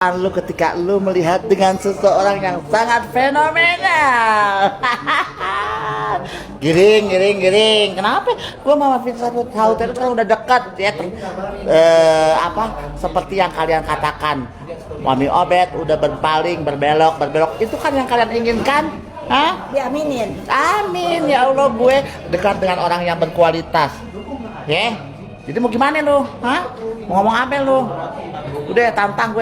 Lu ketika lu melihat dengan seseorang yang sangat fenomenal. Giring. Kenapa? Gua sama Vincent tahu tadi kan udah dekat ya. Seperti yang kalian katakan. Mami Obet udah berpaling, berbelok. Itu kan yang kalian inginkan? Hah? Diaminin. Amin ya Allah, gue dekat dengan orang yang berkualitas. Ya. Jadi mau gimana lu? Hah? Mau ngomong apa lu? Udah tantang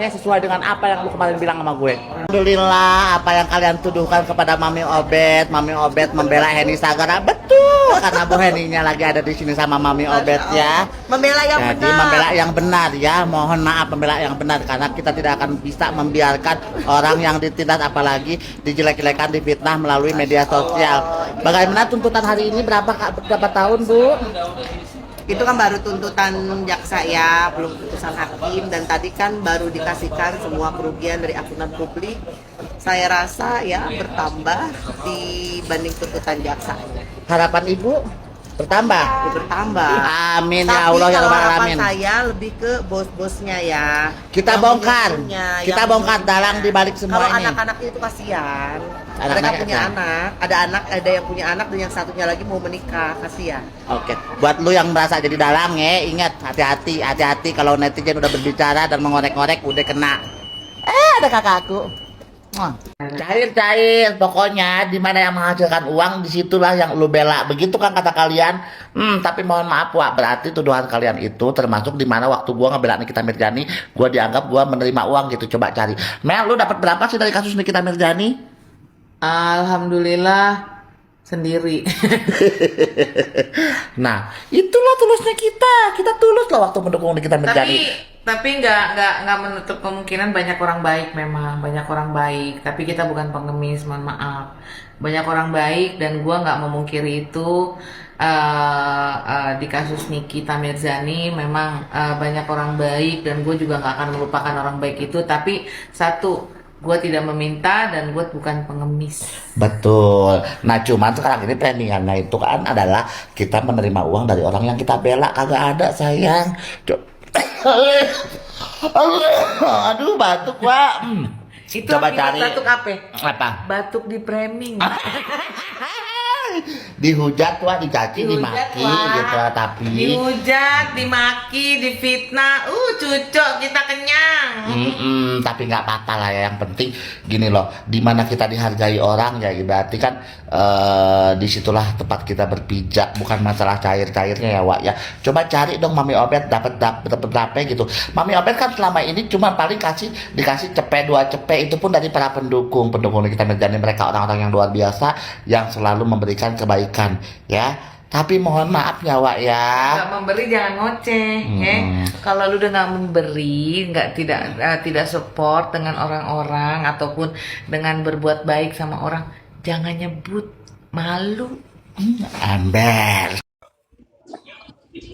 ya sesuai dengan apa yang lu kemarin bilang sama gue. Alhamdulillah apa yang kalian tuduhkan kepada Mami Obet membela Henny Sagara betul karena Bu Henny-nya lagi ada di sini sama Mami Obet ya. Membela yang Jadi benar. membela yang benar ya. Mohon maaf membela yang benar karena kita tidak akan bisa membiarkan orang yang ditindas apalagi dijelek-jelekan, difitnah melalui media sosial. Bagaimana tuntutan hari ini berapa tahun, Bu? Itu kan baru tuntutan jaksa ya, belum putusan hakim, dan tadi kan baru dikasihkan semua kerugian dari akuntan publik. Saya rasa ya bertambah dibanding tuntutan jaksa. Harapan Ibu bertambah. Ya, bertambah. Amin ya Tapi Allah ya kalau Rabbal harapan alamin. saya lebih ke bos-bosnya ya. Kita Yang bongkar. menyuruhnya, Kita yang bongkar menyuruhnya. dalang di balik semua Kalau ini. anak-anak itu kasihan. Mereka Anak-anak punya kasihan. anak, ada yang punya anak dan yang satunya lagi mau menikah, kasihan. Oke, buat lu yang merasa jadi dalang ya, ingat hati-hati kalau netizen udah berbicara dan mengorek-ngorek udah kena. Ada kakakku. Cair, pokoknya di mana yang menghasilkan uang disitulah yang lu bela. Begitu kan kata kalian. Tapi mohon maaf Wak, berarti tuduhan kalian itu termasuk di mana waktu gua ngebela Nikita Mirzani, gua dianggap gua menerima uang gitu. Coba cari. Mel, lu dapat berapa sih dari kasus Nikita Mirzani? Alhamdulillah sendiri. Nah, itulah tulusnya kita tulus loh waktu mendukung Nikita Mirzani. tapi nggak menutup kemungkinan banyak orang baik, memang banyak orang baik, tapi kita bukan pengemis, mohon maaf. Banyak orang baik dan gua nggak memungkiri itu. Di kasus Nikita Mirzani memang banyak orang baik dan gue juga nggak akan melupakan orang baik itu, tapi satu, gue tidak meminta dan gue bukan pengemis. Betul. Nah, cuman sekarang ini trendingannya itu kan adalah kita menerima uang dari orang yang kita bela. Kagak ada, sayang. Aduh, batuk, Pak. Itu Coba akibat cari. batuk apa? Apa? Batuk di framing. Dihujat, Wak, dicaci, Dihujat, dimaki Wak. gitu, tapi Dihujat, dimaki, difitnah, cucok kita kenyang. tapi nggak apa-apa lah ya. Yang penting gini loh, dimana kita dihargai orang ya berarti kan disitulah tempat kita berpijak, bukan masalah cair-cairnya ya Wak ya. Coba cari dong Mami Obet dapat berapa gitu. Mami Obet kan selama ini cuma paling dikasih cepet 2 cepet, itu pun dari para pendukung Nikita Mirzani, mereka orang-orang yang luar biasa yang selalu memberikan kebaikan ya. Tapi mohon maaf ya Wak ya. Nggak memberi jangan ngoceh, ya. Kalau lu udah nggak memberi, tidak support dengan orang-orang ataupun dengan berbuat baik sama orang, jangan nyebut, malu. Ember.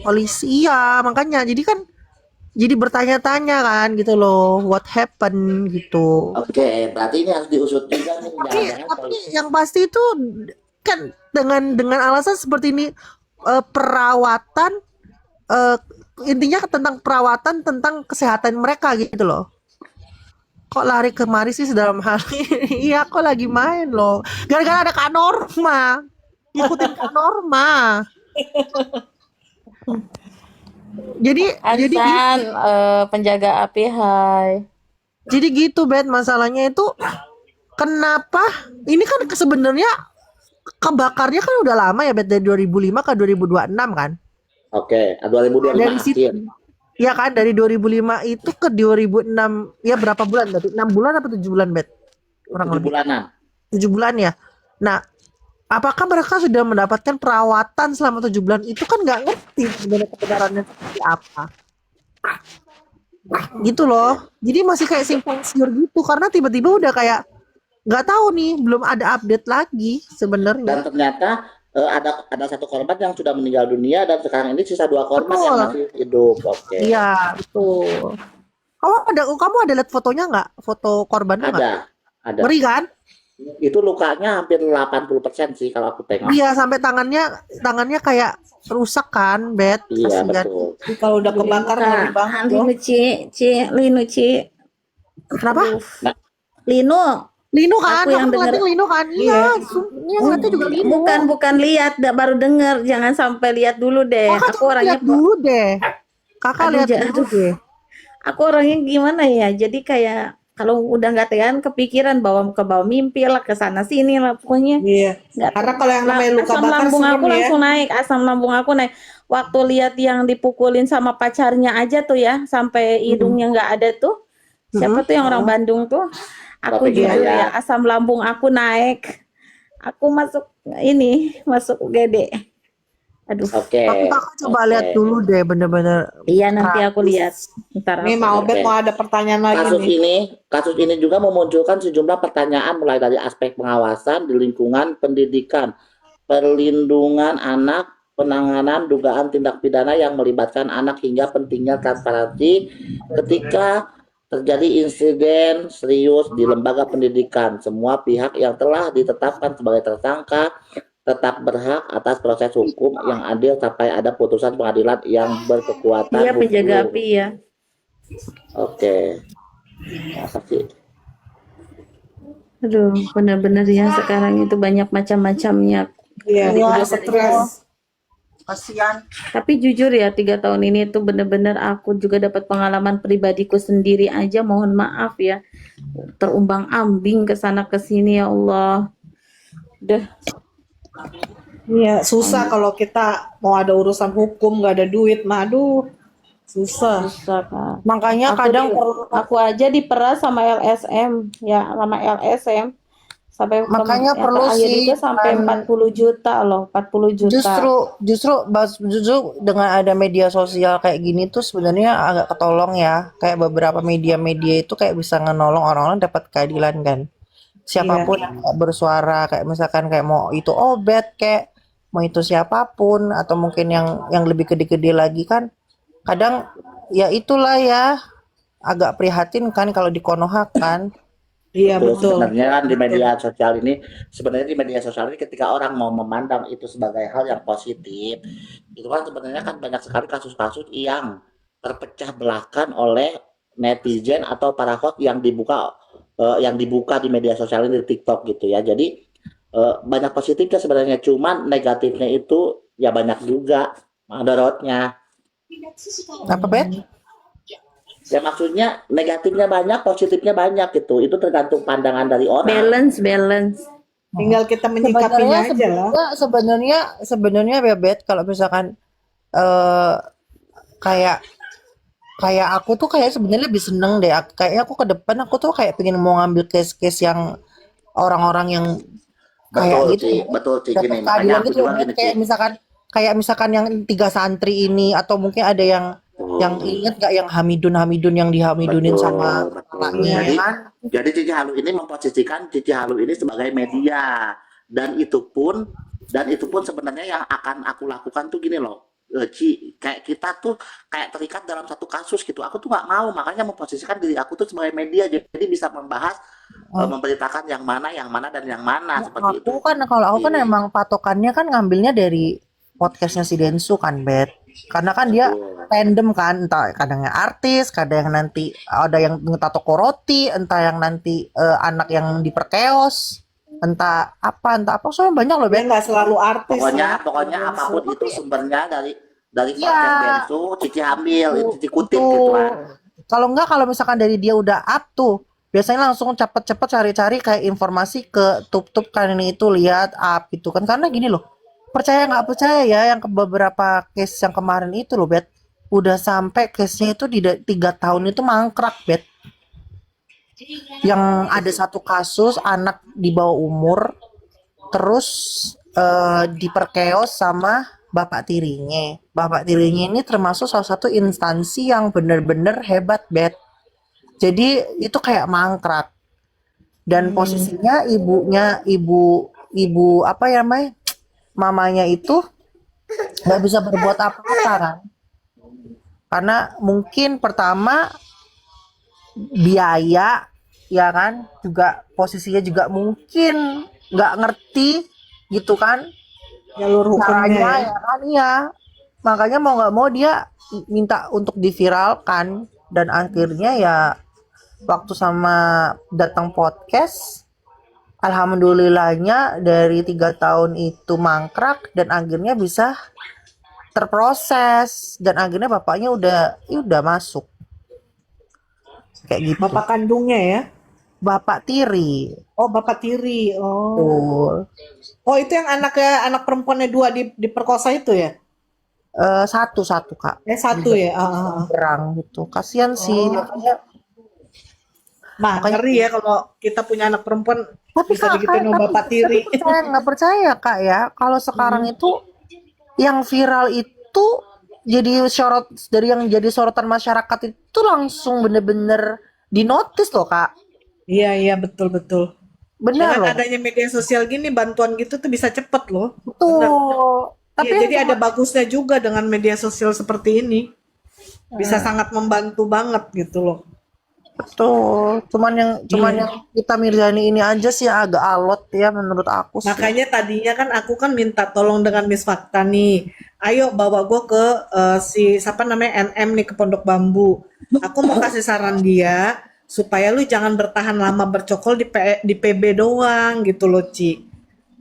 Polisi ya, makanya jadi bertanya-tanya kan gitu loh, what happened gitu. Oke, berarti ini harus diusut juga nih. Tapi yang pasti itu kan dengan alasan seperti ini, perawatan, intinya tentang perawatan, tentang kesehatan mereka gitu loh. Kok lari kemari sih dalam hal ini? Iya, kok lagi main loh. Gara-gara ada Kak Norma, ngikutin Kak Norma. Jadi Ansan, penjaga api, hai. Jadi gitu, Bet, masalahnya itu kenapa ini kan sebenarnya kebakarnya kan udah lama ya, Bet, dari 2005 ke 2026 kan. Oke, 2025 Dari situ akhir. ya kan, dari 2005 itu ke 2006 ya, berapa bulan berarti? 6 bulan apa 7 bulan, Bet? Kurang 7 lebih. bulanan. 7 bulan ya. Nah, apakah mereka sudah mendapatkan perawatan selama 7 bulan? Itu kan nggak ngerti sebenarnya kebenarannya seperti apa. Gitu loh. Jadi masih kayak simpang siur gitu, karena tiba-tiba udah kayak nggak tahu nih, belum ada update lagi Dan sebenarnya. ternyata ada satu korban yang sudah meninggal dunia dan sekarang ini sisa 2 korban yang Betul. masih hidup. Oke. Iya, betul. Kamu ada lihat fotonya nggak? Foto korbannya nggak? Ada. Ngeri kan? Itu lukanya hampir 80% sih kalau aku tengok. Iya, sampai tangannya kayak rusak kan, Bet. Iya, Kasihan. betul. Jadi kalau udah kebakar ngeri banget loh. Linu Linu Kenapa? Nah, Linu. Lino kan, Aku yang aku ngeliatnya denger. Lino kan. Iya, iya ngeliatnya juga Lino. Bukan lihat, baru denger. Jangan sampai lihat dulu deh. Kakak Aku orangnya lihat dulu deh. Kakak Aduh, lihat dulu deh. aku orangnya gimana ya? Jadi kayak kalau udah nggak tegan kepikiran bawa mimpi lah ke sana sini lah pokoknya. Iya. Nggak Karena kalau yang namanya luka asam bakar lambung serem aku ya. langsung naik, asam lambung aku naik. Waktu lihat yang dipukulin sama pacarnya aja tuh ya, sampai hidungnya nggak ada tuh. Siapa tuh yang orang Bandung tuh? Aku Taufik jujur Hidayat. ya, asam lambung aku naik. Aku masuk masuk UGD. Aduh. Oke. Tapi kakak coba Oke. lihat dulu deh, bener-bener. Iya nanti aku lihat. Ntar Nih aku mau lihat. Bet mau ada pertanyaan lagi nih. Kasus ini juga memunculkan sejumlah pertanyaan mulai dari aspek pengawasan di lingkungan pendidikan, perlindungan anak, penanganan dugaan tindak pidana yang melibatkan anak hingga pentingnya transparansi ketika terjadi insiden serius di lembaga pendidikan. Semua pihak yang telah ditetapkan sebagai tersangka tetap berhak atas proses hukum yang adil sampai ada putusan pengadilan yang berkekuatan Iya penjaga hukum. api ya. Oke. Apa sih? Aduh, benar-benar ya sekarang itu banyak macam-macamnya. Iya, Iya, udah stres. Kasihan. Tapi jujur ya, 3 tahun ini itu benar-benar aku juga dapat pengalaman pribadiku sendiri aja. Mohon maaf ya, terumbang-ambing ke sana ke sini ya Allah. Udah, Iya, susah kalau kita mau ada urusan hukum nggak ada duit, mah aduh, susah. susah Kak. Makanya kadang Aku aja diperas sama LSM ya, sama LSM sampai Makanya yang perlu terakhir sih, itu sampai kan. 40 juta loh, 40 juta. Justru dengan ada media sosial kayak gini tuh sebenarnya agak ketolong ya. Kayak beberapa media-media itu kayak bisa ngenolong orang-orang dapat keadilan kan. Siapapun yang bersuara kayak misalkan kayak mau itu Obet kayak mau itu siapapun atau mungkin yang lebih gede-gede lagi kan. Kadang ya itulah ya agak prihatin kan kalau di Konoha kan. Iya betul. Sebenarnya kan di media sosial ini, ketika orang mau memandang itu sebagai hal yang positif, itu kan sebenarnya kan banyak sekali kasus-kasus yang terpecah belahkan oleh netizen atau para host yang dibuka di media sosial ini di TikTok gitu ya. Jadi banyak positifnya sebenarnya, cuman negatifnya itu ya banyak juga mudaratnya. Apa Bet? Ya maksudnya negatifnya banyak, positifnya banyak gitu. Itu tergantung pandangan dari orang. Balance. Tinggal kita menyikapinya aja lah. Sebenarnya Bebet kalau misalkan eh kayak aku tuh kayak sebenarnya lebih seneng deh. Kayaknya aku ke depan aku tuh kayak pengen mau ngambil case-case yang orang-orang yang kayak gitu Betul sih dapat gini. Makanya keadilan aku gitu juga loh. gini Kayak misalkan yang 3 santri ini atau mungkin ada yang inget gak yang Hamidun yang dihamidunin sama anaknya Jadi, kan? jadi Cici Halu ini memposisikan Cici Halu ini sebagai media, dan itu pun sebenarnya yang akan aku lakukan tuh gini loh, kayak kita tuh kayak terikat dalam satu kasus gitu. Aku tuh nggak mau, makanya memposisikan diri aku tuh sebagai media, jadi bisa membahas, memberitakan yang mana dan yang mana seperti itu. Kalau aku kan emang patokannya kan ngambilnya dari podcastnya si Densu kan Bet, karena kan dia random kan, entah kadang yang artis, kadang yang nanti ada yang ngetato roti, entah yang nanti anak yang diperkeos, entah apa soalnya banyak loh Dia Bet. nggak selalu artis. Pokoknya apapun itu sumbernya dari podcast Densu, Cici ambil, Cici kutip gitu lah. Kalau misalkan dari dia udah up tuh, biasanya langsung cepet-cepet cari-cari kayak informasi ke tup kan ini itu lihat up gitu kan, karena gini loh, percaya nggak percaya ya, yang ke beberapa case yang kemarin itu loh Bet, udah sampai case-nya itu di 3 tahun itu mangkrak Bet. Yang ada satu kasus anak di bawah umur terus diperkeos sama bapak tirinya. Bapak tirinya ini termasuk salah satu instansi yang bener-bener hebat Bet. Jadi itu kayak mangkrak. Dan posisinya ibu apa ya namanya? Mamanya itu nggak bisa berbuat apa-apa kan. Karena mungkin pertama biaya ya kan, juga posisinya juga mungkin nggak ngerti gitu kan Jalur hukumnya caranya, ya. ya kan, iya. Makanya mau nggak mau dia minta untuk diviralkan, dan akhirnya ya waktu sama datang podcast, alhamdulillahnya dari 3 tahun itu mangkrak dan akhirnya bisa terproses, dan akhirnya bapaknya udah masuk kayak gitu. Bapak kandungnya ya. Bapak tiri. Oh, bapak tiri. Oh. Betul. Oh, itu yang anak perempuannya 2 diperkosa itu ya? Satu Kak, Satu ya. berang gitu, kasihan sih. Oh. Makanya Ngeri ya kalau kita punya anak perempuan tapi bisa Kak, digituin sama bapak tiri. saya nggak percaya Kak ya, kalau sekarang itu yang viral itu jadi dari yang jadi sorotan masyarakat itu langsung bener-bener dinotis loh Kak. Iya, betul. Bener Dengan loh. adanya media sosial gini, bantuan gitu tuh bisa cepet loh. Betul. Tapi Iya, yang jadi ada bagusnya juga dengan media sosial seperti ini. Bisa sangat membantu banget gitu loh. betul. Cuman yang kita Mirzani ini aja sih yang agak alot ya menurut aku sih. Makanya tadinya kan aku kan minta tolong dengan Miss Fakta nih. Ayo bawa gue ke si siapa namanya NM nih ke Pondok Bambu. Aku mau kasih saran dia supaya lu jangan bertahan lama bercokol di PB doang gitu loh, Ci.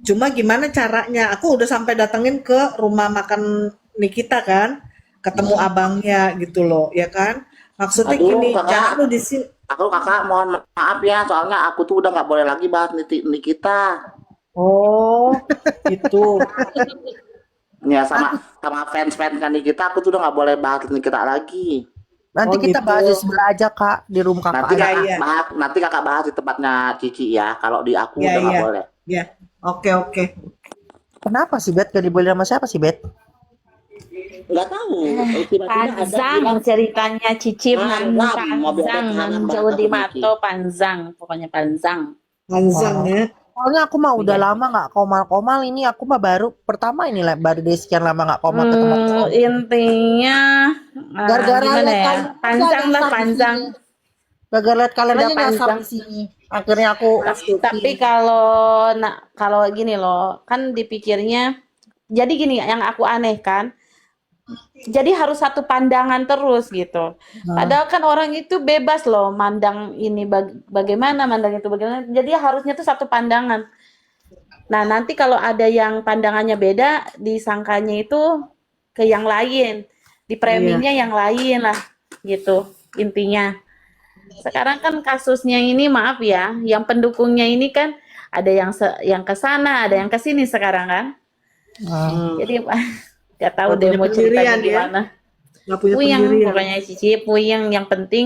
Cuma gimana caranya? Aku udah sampai datengin ke rumah makan Nikita kan, ketemu abangnya gitu loh, ya kan? Maksudnya Aduh, gini, Kakak. jangan lu di sini. Kakak mohon maaf ya, soalnya aku tuh udah nggak boleh lagi bahas Nikita. Oh, gitu. Ya sama fans kan Nikita, aku tuh udah nggak boleh bahas Nikita lagi. Nanti Oh, kita gitu. bahas di sebelah aja Kak, di room Kakak Nanti aja. Iya. nanti kakak bahas di tempatnya Cici ya. Kalau di aku Iya, udah nggak iya. boleh. Ya, oke. Kenapa sih Bet? Gak diboleh sama siapa sih Bet? Nggak tahu. Tiba-tiba ada Panzang bilang, ceritanya Cicip mobil Panzang haram jauh di banget Mato Panzang, pokoknya Panzang. Panzang ya. Soalnya aku mah udah lama nggak komal-komal, ini aku mah baru pertama ini lah, baru dari sekian lama nggak komal ketemu. Intinya Gara-gara gimana lihat ya? kalian Panzang lah nyasar di Panzang. sini. Gara-gara lihat kalian Udah aja nyasar panjang. di sini. Akhirnya aku Tapi kalau gini loh, kan dipikirnya jadi gini yang aku aneh kan. Jadi harus satu pandangan terus gitu. Padahal kan orang itu bebas loh mandang ini bagaimana, mandang itu bagaimana. Jadi harusnya tuh satu pandangan. Nah, nanti kalau ada yang pandangannya beda, disangkanya itu ke yang lain. Di framingnya yang lain lah gitu intinya. Sekarang kan kasusnya ini maaf ya, yang pendukungnya ini kan ada yang ke sana, ada yang ke sini sekarang kan. Jadi nggak tahu Nggak deh punya mau ceritanya pendirian ya. gimana. Nggak punya Puyeng pendirian. pokoknya Cici, puyeng. Yang penting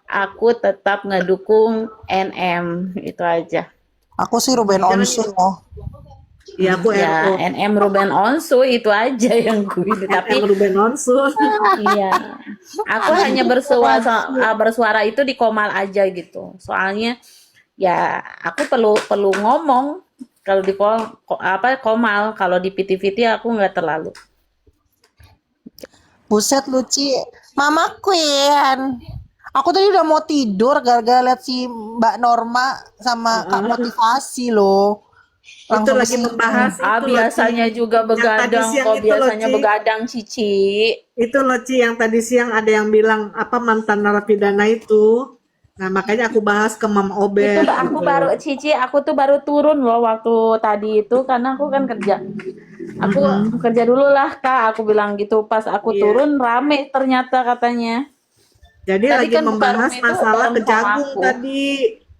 aku tetap ngedukung NM itu aja. aku sih Ruben Onsu loh. Ya, aku Ya, RO. NM Ruben Onsu itu aja yang gue ini. Tapi Ruben Onsu. iya, aku hanya bersuara itu di Komal aja gitu. Soalnya ya aku perlu ngomong kalau di Komal, kalau di PT aku nggak terlalu. Buset Luci, Mama Queen. Aku tadi udah mau tidur gara-gara lihat si Mbak Norma sama Kak Motivasi loh. Itu Langsung lagi kesini. membahas itu loh, Biasanya Ci. juga Yang tadi begadang siang kok, itu loh, biasanya Ci. begadang Cici. Itu loh, Ci, yang tadi siang ada yang bilang apa mantan narapidana itu. Nah, makanya aku bahas ke Mam Obet. Itu aku gitu. baru Cici, aku tuh baru turun loh waktu tadi itu karena aku kan kerja. Aku kerja dulu lah Kak, aku bilang gitu. Pas aku Iya. turun rame ternyata katanya. Jadi Tadi lagi kan buka membahas room itu masalah bareng kejagung sama aku. tadi.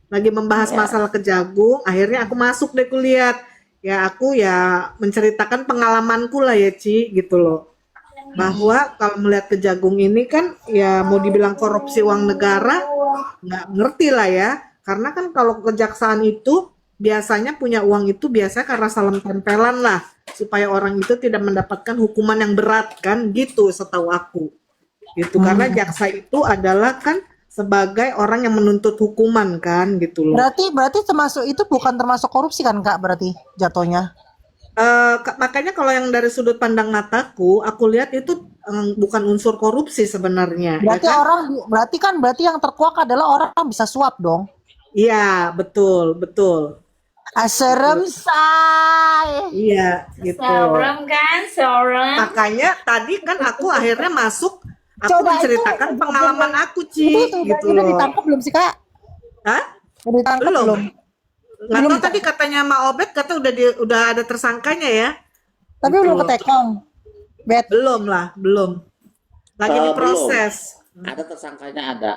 Lagi membahas masalah kejagung, akhirnya aku masuk deh kulihat. Ya aku ya menceritakan pengalamanku lah ya Ci gitu loh. Bahwa kalau melihat kejagung ini kan ya mau dibilang korupsi uang negara nggak ngerti lah ya. Karena kan kalau kejaksaan itu biasanya punya uang itu biasa karena salam tempelan lah supaya orang itu tidak mendapatkan hukuman yang berat kan gitu setahu aku. Gitu karena jaksa itu adalah kan sebagai orang yang menuntut hukuman kan gitu loh. Berarti termasuk itu bukan termasuk korupsi kan Kak, berarti jatuhnya. Makanya kalau yang dari sudut pandang mataku, aku lihat itu bukan unsur korupsi sebenarnya. Berarti ya kan? berarti yang terkuak adalah orang yang bisa suap dong. Iya, betul, betul. Serem say. Iya, gitu. Serem kan, serem. Makanya tadi kan aku akhirnya masuk, aku Coba menceritakan itu pengalaman aku, itu Ci, tuh gitu udah loh. ditangkap belum sih kak? Hah? Udah ditangkap Belum. belum? Nggak Belum tahu tadi katanya Mak Obet kata udah ada tersangkanya ya. Tapi Gitu belum loh. ketekong. Bet. Belum lah, belum. Lagi Belum. diproses. Ada tersangkanya ada.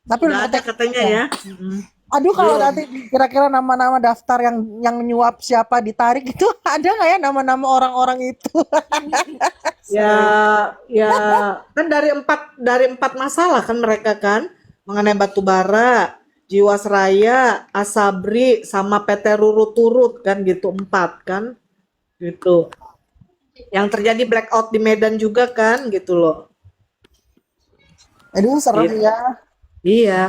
Tapi belum Udah ada ketekong. katanya ya. Mm-mm. Aduh kalau Belum. nanti kira-kira nama-nama daftar yang nyuap siapa ditarik itu ada nggak ya nama-nama orang-orang itu? Ya, ya kan dari empat masalah kan mereka kan mengenai batu bara, Jiwasraya, Asabri, sama PT Rurut Turut kan gitu empat kan gitu. Yang terjadi blackout di Medan juga kan gitu loh. Aduh serem Gitu. ya. Iya.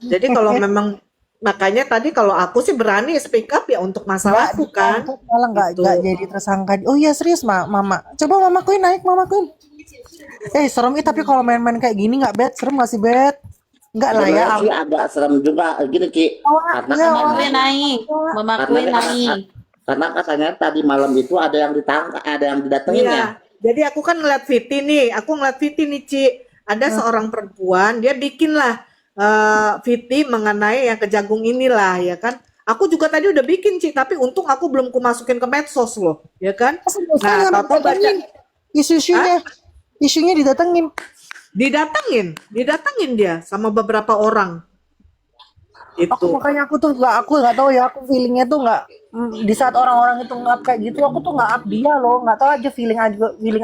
Jadi kalau memang makanya tadi kalau aku sih berani speak up ya untuk masalahku kan. Ditangkap malah Gitu. nggak jadi tersangka. Oh iya serius mama. Coba mama Queen naik mama Queen. Serem tapi kalau main-main kayak gini nggak bet? Serem nggak sih bet? Nggak lah ya. Sebenarnya sih agak serem juga gini Ki. Karena Iya, katanya, Kue naik, mama kue naik. karena katanya tadi malam itu ada yang ditangkap, ada yang didatengin ya. Iya. Jadi aku kan ngeliat Viti nih, Ci. Ada seorang perempuan, dia bikin lah Viti mengenai yang kejagung inilah ya kan. Aku juga tadi udah bikin Ci, tapi untung aku belum kumasukin ke medsos loh, ya kan. Nah, tahu baca Isunya didatengin. didatengin dia sama beberapa orang. Itu. Makanya aku nggak tahu ya, aku feelingnya tuh nggak di saat orang-orang itu nge-up kayak gitu aku tuh nggak up dia loh, nggak tahu aja feeling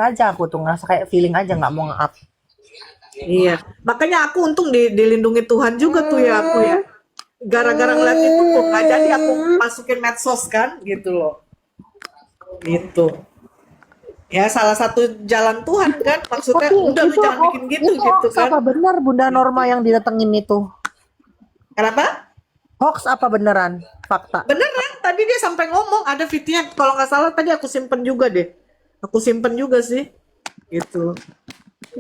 aja aku tuh ngerasa kayak feeling aja nggak mau nge-up. Iya, makanya aku untung dilindungi Tuhan juga tuh ya aku ya. Gara-gara ngeliat itu tuh nggak jadi aku masukin medsos kan, gitu loh. Gitu. Ya salah satu jalan Tuhan kan, maksudnya udah lu jangan bikin gitu gitu Hoax apa kan. benar Bunda Norma yang didatengin itu? Kenapa? Hoax apa beneran? Fakta. Beneran, tadi dia sampai ngomong ada videonya, kalau nggak salah tadi aku simpen juga deh. Aku simpen juga sih, gitu.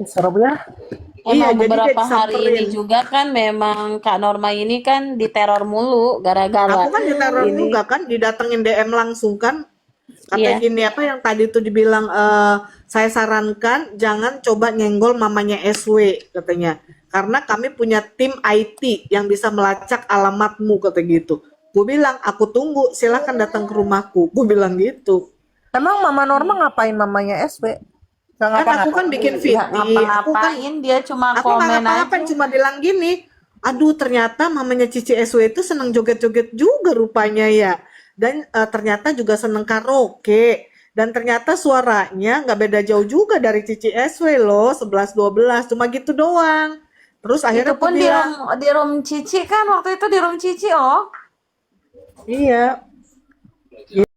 Serem ya. Iya, Emang jadi dia beberapa hari disamperin. ini juga kan memang Kak Norma ini kan diteror mulu gara-gara Aku kan diteror ini. juga kan, didatengin DM langsung kan. Katanya Iya. gini apa yang tadi tuh dibilang saya sarankan jangan coba nyenggol mamanya SW katanya. Karena kami punya tim IT yang bisa melacak alamatmu kata gitu. Gue bilang aku tunggu silahkan datang ke rumahku. Gue bilang gitu. Emang Mama Norma ngapain mamanya SW? Nggak Kan aku kan bikin Nggak video. Aku kan ngapa-ngapain, dia cuma aku nggak komen ngapa-ngapain aja. cuma bilang gini. Aduh ternyata mamanya Cici SW itu seneng joget-joget juga rupanya ya. Dan ternyata juga seneng karaoke. Dan ternyata suaranya nggak beda jauh juga dari Cici SW loh, 11-12. Cuma gitu doang. Terus akhirnya Itu pun aku bilang, di room Cici kan waktu itu di room Cici loh. iya,